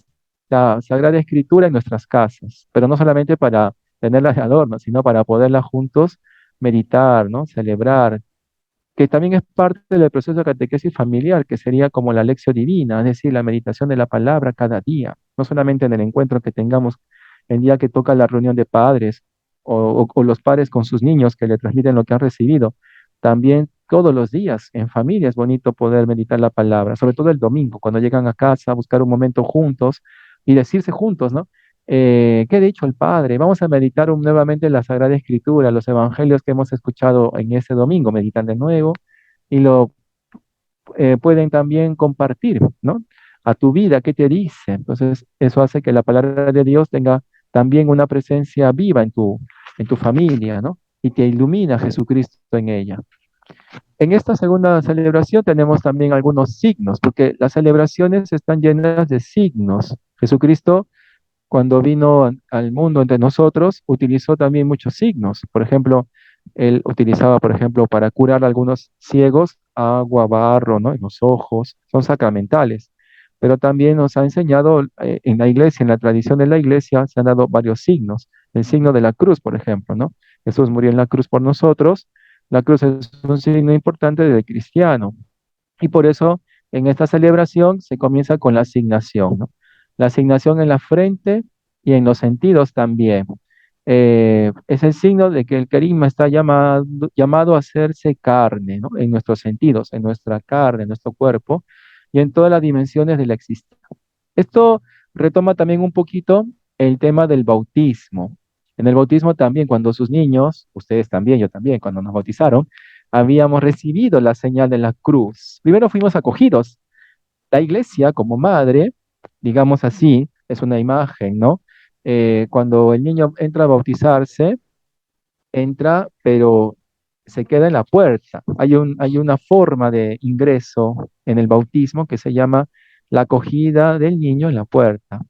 la Sagrada Escritura en nuestras casas, pero no solamente para tenerla de adorno, sino para poderla juntos meditar, ¿no? Celebrar, que también es parte del proceso de catequesis familiar, que sería como la lección divina, es decir, la meditación de la palabra cada día, no solamente en el encuentro que tengamos el día que toca la reunión de padres o los padres con sus niños que le transmiten lo que han recibido, también todos los días en familia es bonito poder meditar la palabra, sobre todo el domingo, cuando llegan a casa, buscar un momento juntos y decirse juntos, ¿no? ¿Qué ha dicho el Padre? Vamos a meditar nuevamente la Sagrada Escritura, los evangelios que hemos escuchado en este domingo, meditan de nuevo y lo pueden también compartir, ¿no? A tu vida, ¿qué te dice? Entonces, eso hace que la palabra de Dios tenga también una presencia viva en tu familia, ¿no? Y te ilumina Jesucristo en ella. En esta segunda celebración tenemos también algunos signos, porque las celebraciones están llenas de signos. Jesucristo cuando vino al mundo entre nosotros, utilizó también muchos signos. Por ejemplo, él utilizaba, por ejemplo, para curar a algunos ciegos, agua, barro, ¿no? En los ojos, son sacramentales. Pero también nos ha enseñado en la iglesia, en la tradición de la iglesia, se han dado varios signos. El signo de la cruz, por ejemplo, ¿no? Jesús murió en la cruz por nosotros. La cruz es un signo importante del cristiano. Y por eso en esta celebración se comienza con la asignación, ¿no? La asignación en la frente y en los sentidos también. Es el signo de que el carisma está llamado a hacerse carne, ¿no? En nuestros sentidos, en nuestra carne, en nuestro cuerpo y en todas las dimensiones de la existencia. Esto retoma también un poquito el tema del bautismo. En el bautismo también, cuando sus niños, ustedes también, yo también, cuando nos bautizaron, habíamos recibido la señal de la cruz. Primero fuimos acogidos. La iglesia como madre, digamos así, es una imagen, ¿no? Cuando el niño entra a bautizarse, entra, pero se queda en la puerta. Hay una forma de ingreso en el bautismo que se llama la acogida del niño en la puerta.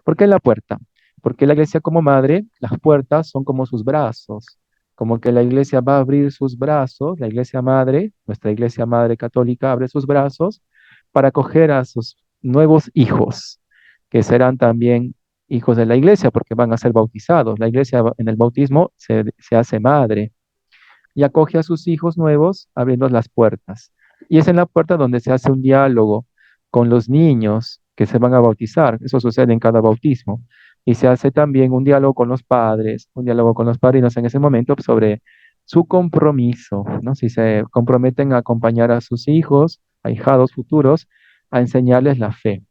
¿Por qué en la puerta? Porque la iglesia como madre, las puertas son como sus brazos, como que la iglesia va a abrir sus brazos, la iglesia madre, nuestra iglesia madre católica abre sus brazos para acoger a sus nuevos hijos, que serán también hijos de la iglesia porque van a ser bautizados. La iglesia en el bautismo se hace madre y acoge a sus hijos nuevos abriendo las puertas. Y es en la puerta donde se hace un diálogo con los niños que se van a bautizar. Eso sucede en cada bautismo. Y se hace también un diálogo con los padres, un diálogo con los padrinos en ese momento sobre su compromiso, ¿no? Si se comprometen a acompañar a sus hijos, ahijados futuros, a enseñarles la fe.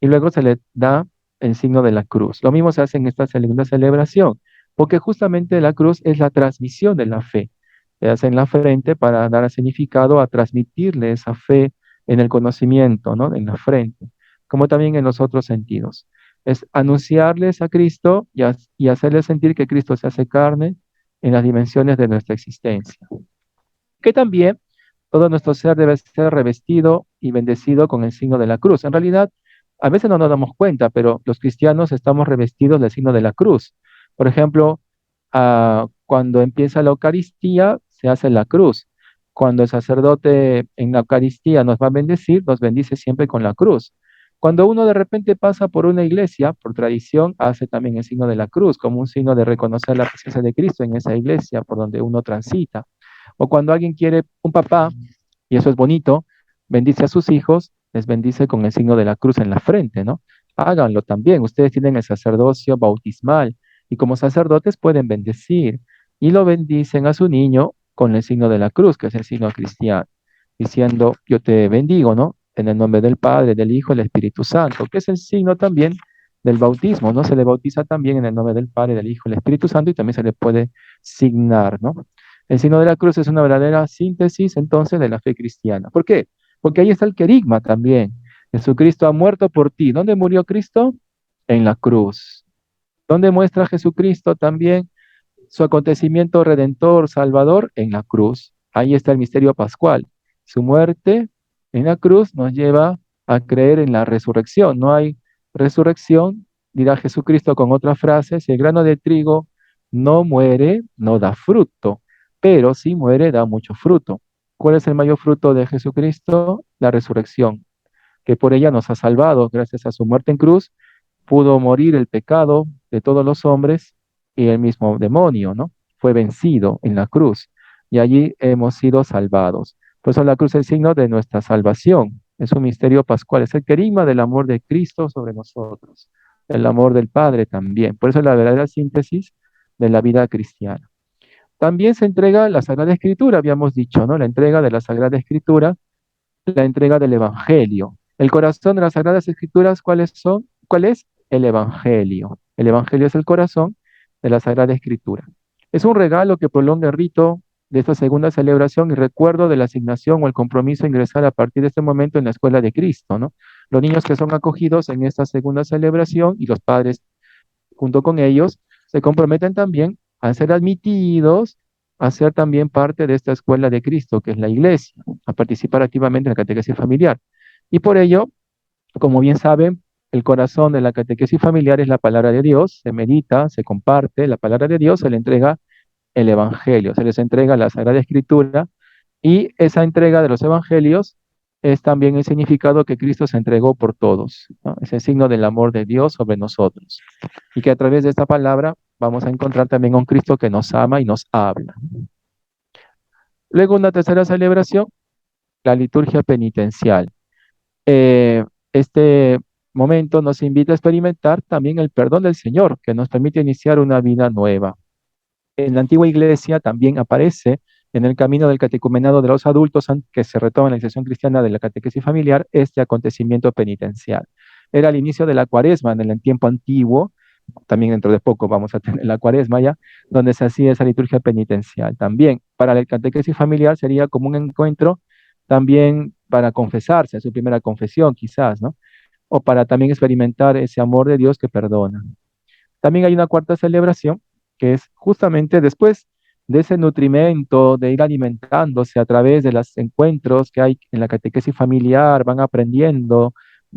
Y luego se les da el signo de la cruz. Lo mismo se hace en esta segunda celebración, porque justamente la cruz es la transmisión de la fe. Se hace en la frente para dar significado a transmitirle esa fe en el conocimiento, ¿no? En la frente, como también en los otros sentidos. Es anunciarles a Cristo y hacerles sentir que Cristo se hace carne en las dimensiones de nuestra existencia. Que también todo nuestro ser debe ser revestido y bendecido con el signo de la cruz. En realidad, a veces no nos damos cuenta, pero los cristianos estamos revestidos del signo de la cruz. Por ejemplo, cuando empieza la Eucaristía, se hace la cruz. Cuando el sacerdote en la Eucaristía nos va a bendecir, nos bendice siempre con la cruz. Cuando uno de repente pasa por una iglesia, por tradición, hace también el signo de la cruz, como un signo de reconocer la presencia de Cristo en esa iglesia por donde uno transita. O cuando alguien quiere, un papá, y eso es bonito, bendice a sus hijos, les bendice con el signo de la cruz en la frente, ¿no? Háganlo también. Ustedes tienen el sacerdocio bautismal y como sacerdotes pueden bendecir y lo bendicen a su niño con el signo de la cruz, que es el signo cristiano, diciendo, yo te bendigo, ¿no? En el nombre del Padre, del Hijo y del Espíritu Santo, que es el signo también del bautismo, ¿no? Se le bautiza también en el nombre del Padre, del Hijo y del Espíritu Santo y también se le puede signar, ¿no? El signo de la cruz es una verdadera síntesis entonces de la fe cristiana. ¿Por qué? Porque ahí está el querigma también. Jesucristo ha muerto por ti. ¿Dónde murió Cristo? En la cruz. ¿Dónde muestra Jesucristo también su acontecimiento redentor, salvador? En la cruz. Ahí está el misterio pascual. Su muerte en la cruz nos lleva a creer en la resurrección. No hay resurrección, dirá Jesucristo con otra frase, si el grano de trigo no muere, no da fruto, pero si muere, da mucho fruto. ¿Cuál es el mayor fruto de Jesucristo? La resurrección, que por ella nos ha salvado gracias a su muerte en cruz pudo morir el pecado de todos los hombres y el mismo demonio, ¿no? Fue vencido en la cruz y allí hemos sido salvados. Por eso la cruz es el signo de nuestra salvación. Es un misterio pascual, es el querigma del amor de Cristo sobre nosotros, el amor del Padre también. Por eso es la verdadera síntesis de la vida cristiana. También se entrega la Sagrada Escritura, habíamos dicho, ¿no? La entrega de la Sagrada Escritura, la entrega del Evangelio. El corazón de las Sagradas Escrituras, ¿cuáles son? ¿Cuál es? El Evangelio. El Evangelio es el corazón de la Sagrada Escritura. Es un regalo que prolonga el rito de esta segunda celebración y recuerdo de la asignación o el compromiso a ingresar a partir de este momento en la escuela de Cristo, ¿no? Los niños que son acogidos en esta segunda celebración y los padres junto con ellos se comprometen también a ser admitidos, a ser también parte de esta escuela de Cristo, que es la iglesia, a participar activamente en la catequesis familiar. Y por ello, como bien saben, el corazón de la catequesis familiar es la palabra de Dios, se medita, se comparte la palabra de Dios, se le entrega el Evangelio, se les entrega la Sagrada Escritura y esa entrega de los Evangelios es también el significado que Cristo se entregó por todos, ¿no? Es el signo del amor de Dios sobre nosotros y que a través de esta palabra vamos a encontrar también a un Cristo que nos ama y nos habla. Luego una tercera celebración, la liturgia penitencial. Este momento nos invita a experimentar también el perdón del Señor, que nos permite iniciar una vida nueva. En la antigua iglesia también aparece en el camino del catecumenado de los adultos que se retoma en la iniciación cristiana de la catequesis familiar este acontecimiento penitencial. Era el inicio de la cuaresma en el tiempo antiguo, también dentro de poco vamos a tener la cuaresma ya, donde se hacía esa liturgia penitencial. También para la catequesis familiar sería como un encuentro también para confesarse, su primera confesión quizás, ¿no? O para también experimentar ese amor de Dios que perdona. También hay una cuarta celebración que es justamente después de ese nutrimento, de ir alimentándose a través de los encuentros que hay en la catequesis familiar, van aprendiendo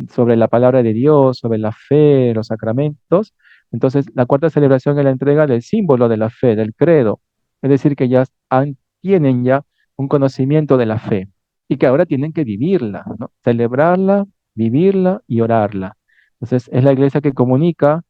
sobre la palabra de Dios, sobre la fe, los sacramentos. Entonces, la cuarta celebración es la entrega del símbolo de la fe, del credo. Es decir, que ya tienen ya un conocimiento de la fe y que ahora tienen que vivirla, ¿no? Celebrarla, vivirla y orarla. Entonces, es la iglesia que comunica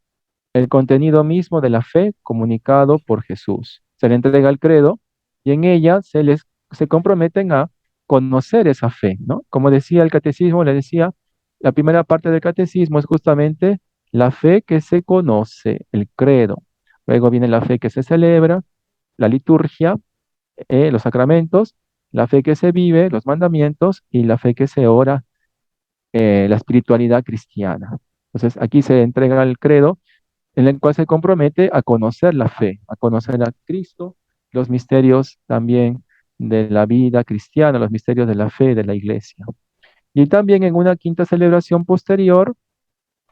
el contenido mismo de la fe comunicado por Jesús. Se le entrega el credo y en ella se comprometen a conocer esa fe, ¿no? Como decía el catecismo, le decía, la primera parte del catecismo es justamente la fe que se conoce, el credo. Luego viene la fe que se celebra, la liturgia, los sacramentos, la fe que se vive, los mandamientos y la fe que se ora, la espiritualidad cristiana. Entonces, aquí se entrega el credo en el cual se compromete a conocer la fe, a conocer a Cristo, los misterios también de la vida cristiana, los misterios de la fe de la iglesia. Y también en una quinta celebración posterior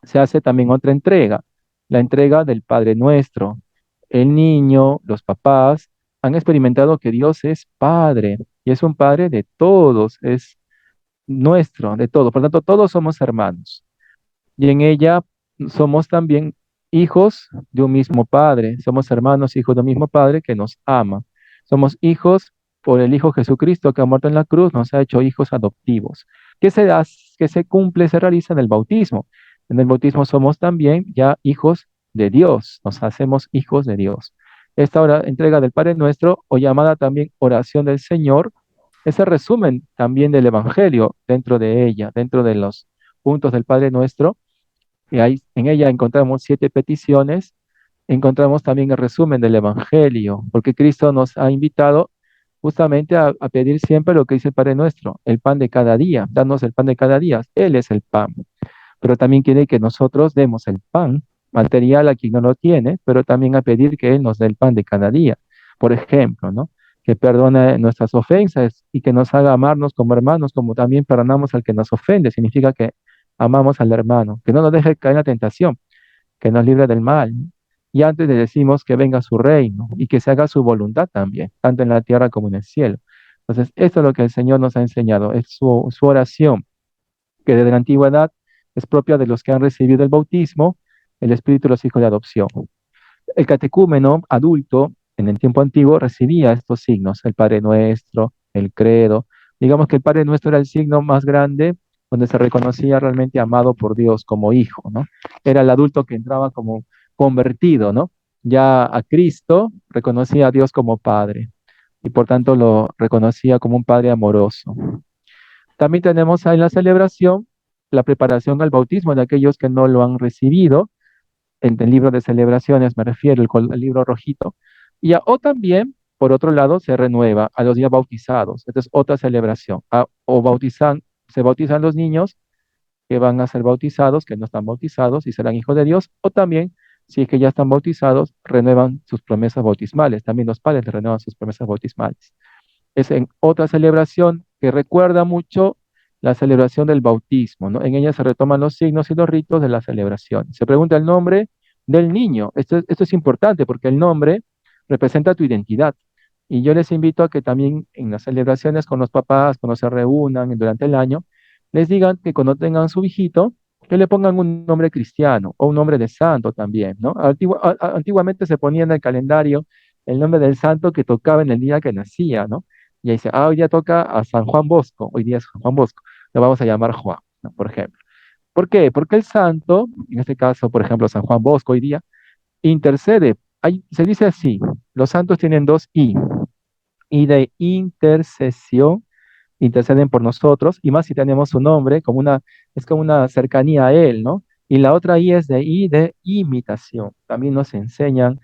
se hace también otra entrega, la entrega del Padre Nuestro. El niño, los papás han experimentado que Dios es Padre y es un Padre de todos, es nuestro, de todos. Por lo tanto, todos somos hermanos y en ella somos también hijos de un mismo Padre, somos hermanos, hijos de un mismo Padre que nos ama. Somos hijos por el Hijo Jesucristo que ha muerto en la cruz, nos ha hecho hijos adoptivos. Que se cumple, se realiza en el bautismo. En el bautismo somos también ya hijos de Dios, nos hacemos hijos de Dios. Esta entrega del Padre Nuestro, o llamada también oración del Señor, es el resumen también del Evangelio dentro de ella, dentro de los puntos del Padre Nuestro y ahí, en ella encontramos 7 peticiones, encontramos también el resumen del Evangelio, porque Cristo nos ha invitado justamente a pedir siempre lo que dice el Padre Nuestro, el pan de cada día, danos el pan de cada día, Él es el pan, pero también quiere que nosotros demos el pan material a quien no lo tiene, pero también a pedir que Él nos dé el pan de cada día, por ejemplo, ¿no? Que perdone nuestras ofensas y que nos haga amarnos como hermanos, como también perdonamos al que nos ofende, significa que amamos al hermano, que no nos deje caer en la tentación, que nos libre del mal. Y antes le decimos que venga su reino y que se haga su voluntad también, tanto en la tierra como en el cielo. Entonces, esto es lo que el Señor nos ha enseñado, es su oración, que desde la antigüedad es propia de los que han recibido el bautismo, el Espíritu de los hijos de adopción. El catecúmeno adulto en el tiempo antiguo recibía estos signos, el Padre Nuestro, el credo. Digamos que el Padre Nuestro era el signo más grande donde se reconocía realmente amado por Dios como hijo, ¿no? Era el adulto que entraba como convertido, ¿no? Ya a Cristo reconocía a Dios como Padre y por tanto lo reconocía como un Padre amoroso. También tenemos ahí en la celebración la preparación al bautismo de aquellos que no lo han recibido. En el libro de celebraciones me refiero, el libro rojito. O también, por otro lado, se renueva a los ya bautizados. Esta es otra celebración. Se bautizan los niños que van a ser bautizados, que no están bautizados y serán hijos de Dios, o también, si es que ya están bautizados, renuevan sus promesas bautismales. También los padres renuevan sus promesas bautismales. Es en otra celebración que recuerda mucho la celebración del bautismo, ¿no? En ella se retoman los signos y los ritos de la celebración. Se pregunta el nombre del niño. Esto es importante porque el nombre representa tu identidad. Y yo les invito a que también en las celebraciones con los papás, cuando se reúnan durante el año, les digan que cuando tengan su hijito, que le pongan un nombre cristiano o un nombre de santo también, ¿no? Antiguamente se ponía en el calendario el nombre del santo que tocaba en el día que nacía, ¿no? Y ahí dice, hoy día toca a San Juan Bosco, hoy día es San Juan Bosco, lo vamos a llamar Juan, ¿no? Por ejemplo. ¿Por qué? Porque el santo, en este caso, por ejemplo, San Juan Bosco hoy día, intercede. Se dice así, los santos tienen dos I de intercesión, interceden por nosotros, y más si tenemos su nombre, es como una cercanía a Él, ¿no? Y la otra I de imitación. También nos enseñan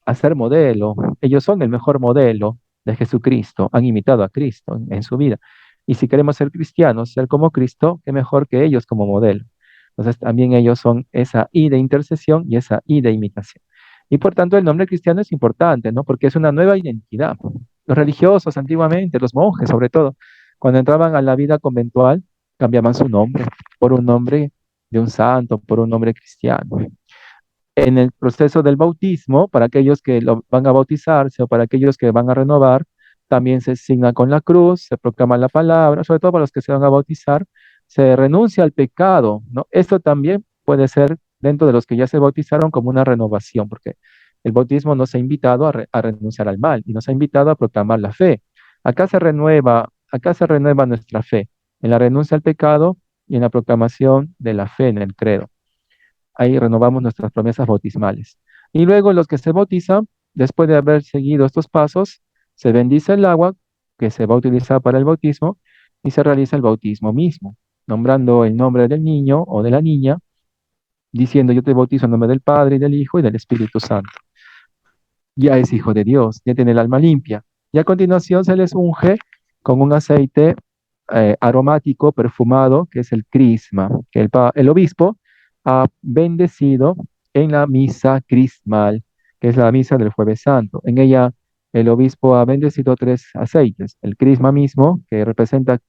a ser modelo. Ellos son el mejor modelo de Jesucristo, han imitado a Cristo en su vida. Y si queremos ser cristianos, ser como Cristo, qué mejor que ellos como modelo. Entonces también ellos son esa I de intercesión y esa I de imitación. Y por tanto el nombre cristiano es importante, ¿no? Porque es una nueva identidad. Los religiosos antiguamente, los monjes sobre todo, cuando entraban a la vida conventual, cambiaban su nombre por un nombre de un santo, por un nombre cristiano. En el proceso del bautismo, para aquellos que van a bautizarse o para aquellos que van a renovar, también se signa con la cruz, se proclama la palabra, sobre todo para los que se van a bautizar, se renuncia al pecado, ¿no? Esto también puede ser dentro de los que ya se bautizaron como una renovación, porque el bautismo nos ha invitado a renunciar al mal y nos ha invitado a proclamar la fe. Acá se renueva nuestra fe, en la renuncia al pecado y en la proclamación de la fe en el credo. Ahí renovamos nuestras promesas bautismales. Y luego los que se bautizan, después de haber seguido estos pasos, se bendice el agua que se va a utilizar para el bautismo y se realiza el bautismo mismo, nombrando el nombre del niño o de la niña, diciendo yo te bautizo en nombre del Padre y del Hijo y del Espíritu Santo. Ya es hijo de Dios, ya tiene el alma limpia. Y a continuación se les unge con un aceite aromático, perfumado, que es el crisma, que el obispo ha bendecido en la misa crismal, que es la misa del Jueves Santo. En ella el obispo ha bendecido tres aceites, el crisma mismo, que representa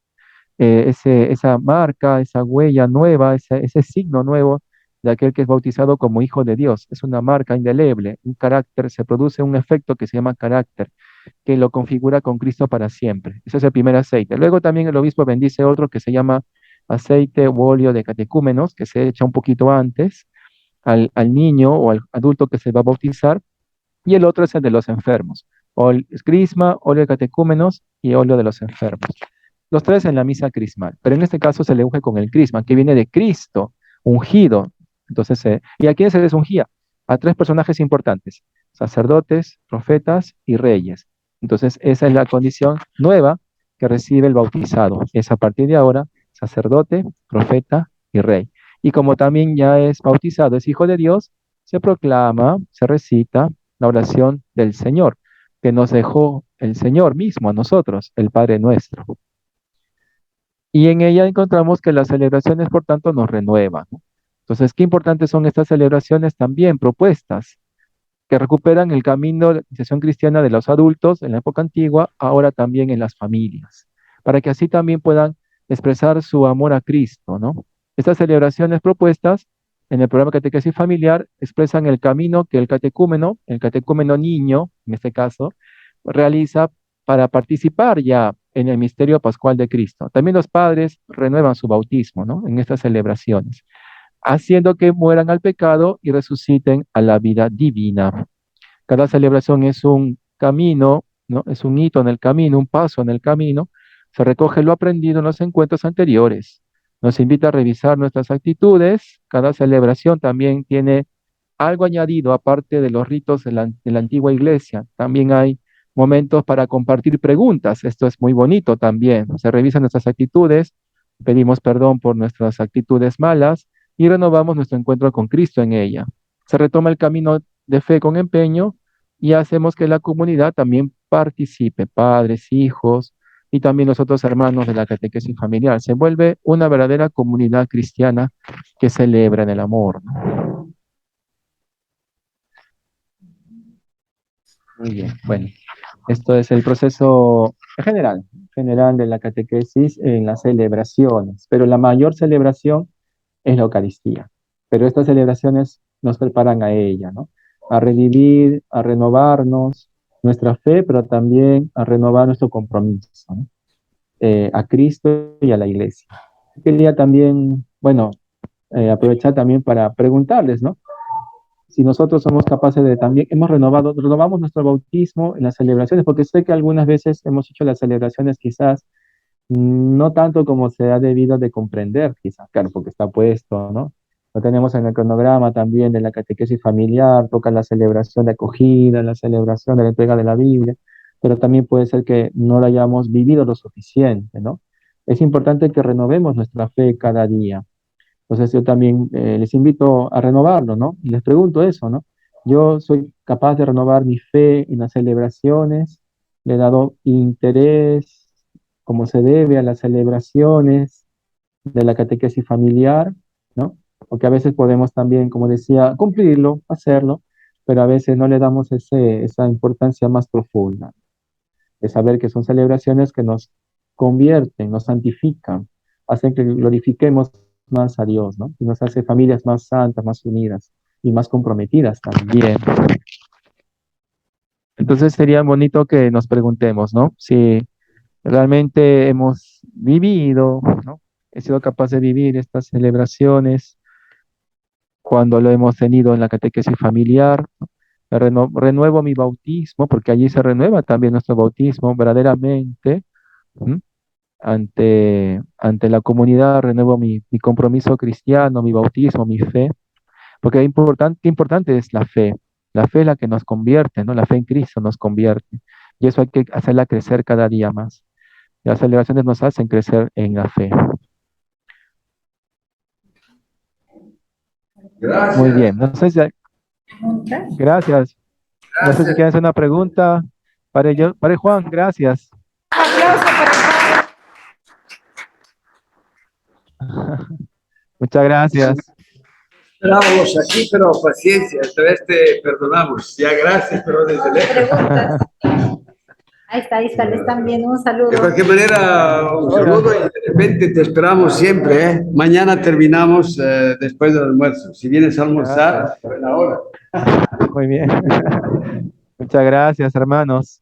esa marca, esa huella nueva, ese signo nuevo de aquel que es bautizado como hijo de Dios. Es una marca indeleble, un carácter, se produce un efecto que se llama carácter, que lo configura con Cristo para siempre. Ese es el primer aceite. Luego también el obispo bendice otro que se llama aceite o óleo de catecúmenos, que se echa un poquito antes al niño o al adulto que se va a bautizar, y el otro es el de los enfermos. Crisma, óleo de catecúmenos y óleo de los enfermos. Los tres en la misa crismal, pero en este caso se le unge con el crisma, que viene de Cristo, ungido. Entonces, ¿y a quién se les ungía? A tres personajes importantes, sacerdotes, profetas y reyes. Entonces, esa es la condición nueva que recibe el bautizado. Es a partir de ahora sacerdote, profeta y rey. Y como también ya es bautizado, es hijo de Dios, se proclama, se recita la oración del Señor, que nos dejó el Señor mismo a nosotros, el Padre nuestro. Y en ella encontramos que las celebraciones, por tanto, nos renuevan. Entonces, qué importantes son estas celebraciones también propuestas, que recuperan el camino de la iniciación cristiana de los adultos en la época antigua, ahora también en las familias, para que así también puedan expresar su amor a Cristo, ¿no? Estas celebraciones propuestas en el programa Catequesis Familiar expresan el camino que el catecúmeno niño, en este caso, realiza para participar ya en el misterio pascual de Cristo. También los padres renuevan su bautismo, ¿no? En estas celebraciones, haciendo que mueran al pecado y resuciten a la vida divina. Cada celebración es un camino, ¿no? Es un hito en el camino, un paso en el camino. Se recoge lo aprendido en los encuentros anteriores, nos invita a revisar nuestras actitudes. Cada celebración también tiene algo añadido aparte de los ritos de la antigua iglesia. También hay momentos para compartir preguntas. Esto es muy bonito también. Se revisan nuestras actitudes, pedimos perdón por nuestras actitudes malas y renovamos nuestro encuentro con Cristo en ella. Se retoma el camino de fe con empeño y hacemos que la comunidad también participe, padres, hijos y también los otros hermanos de la catequesis familiar. Se vuelve una verdadera comunidad cristiana que celebra en el amor, ¿no? Muy bien, bueno, esto es el proceso general de la catequesis en las celebraciones, pero la mayor celebración es la Eucaristía. Pero estas celebraciones nos preparan a ella, ¿no? A revivir, a renovarnos nuestra fe, pero también a renovar nuestro compromiso, ¿no? A Cristo y a la Iglesia. Quería también, bueno, aprovechar también para preguntarles, ¿no? Si nosotros somos capaces de también, renovamos nuestro bautismo en las celebraciones, porque sé que algunas veces hemos hecho las celebraciones quizás no tanto como se ha debido de comprender, quizás, claro, porque está puesto, ¿no? Lo tenemos en el cronograma también de la catequesis familiar, toca la celebración de acogida, la celebración de la entrega de la Biblia, pero también puede ser que no lo hayamos vivido lo suficiente, ¿no? Es importante que renovemos nuestra fe cada día. Entonces yo también les invito a renovarlo, ¿no? Y les pregunto eso, ¿no? Yo soy capaz de renovar mi fe en las celebraciones, le he dado interés como se debe a las celebraciones de la catequesis familiar, ¿no? Porque a veces podemos también, como decía, cumplirlo, hacerlo, pero a veces no le damos esa importancia más profunda, de saber que son celebraciones que nos convierten, nos santifican, hacen que glorifiquemos más a Dios, ¿no? Y nos hace familias más santas, más unidas y más comprometidas también. Entonces sería bonito que nos preguntemos, ¿no? Si realmente hemos vivido, ¿no? He sido capaz de vivir estas celebraciones cuando lo hemos tenido en la catequesis familiar, ¿no? Renuevo mi bautismo, porque allí se renueva también nuestro bautismo verdaderamente, ¿m? Ante la comunidad, renuevo mi compromiso cristiano, mi bautismo, mi fe, porque qué importante es la fe. La fe es la que nos convierte, ¿no? La fe en Cristo nos convierte. Y eso hay que hacerla crecer cada día más. Las celebraciones nos hacen crecer en la fe. Gracias. Muy bien. No sé si gracias. No sé si quieren hacer una pregunta. Para Juan, gracias. Aplauso para Muchas gracias. Esperábamos aquí, pero paciencia, esta vez te perdonamos. Ya, gracias, pero desde lejos. preguntas. Ahí está, le están viendo un saludo. De cualquier manera, un saludo y de repente te esperamos siempre, ¿eh? Mañana terminamos después del almuerzo. Si vienes a almorzar, buena hora. Muy bien. Muchas gracias, hermanos.